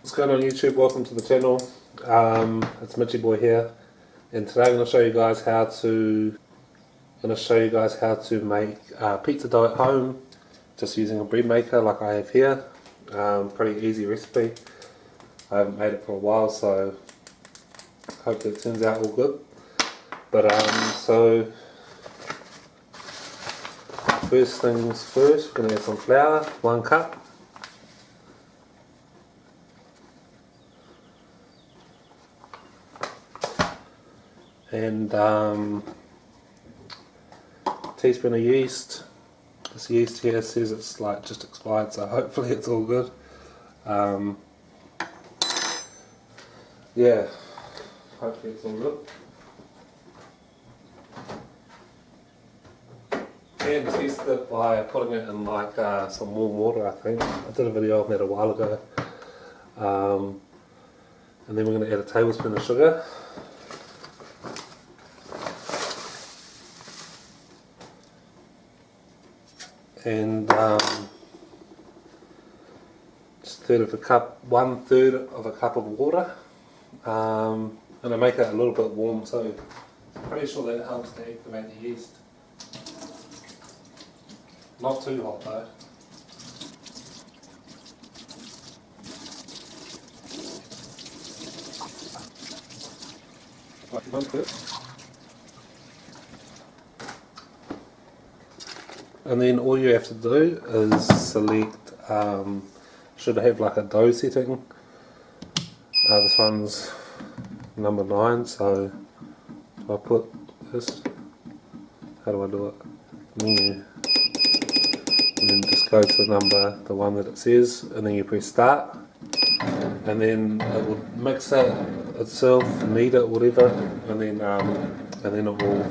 What's going on YouTube? Welcome to the channel. It's Mitchy boy here, and today I'm going to show you guys how to make pizza dough at home, just using a bread maker like I have here. Pretty easy recipe. I haven't made it for a while, so hopefully it turns out all good. But so first things first, we're going to add some flour, 1 cup. And teaspoon of yeast. This yeast here says it's like just expired, so hopefully it's all good. Yeah, hopefully it's all good. And test it by putting it in like some warm water, I think. I did a video on that a while ago. And then we're going to add a tablespoon of sugar. And just 1/3 of a cup of water, and I make it a little bit warm, so I'm pretty sure that helps to activate the yeast. Not too hot though. Like 1/3. And then all you have to do is select, should have like a dough setting. This one's number 9, so if I put this, how do I do it? Menu. And then just go to the one that it says, and then you press start. And then it will mix it itself, knead it, whatever, and then it will.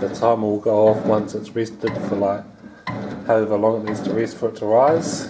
The timer will go off once it's rested for like however long it needs to rest for it to rise.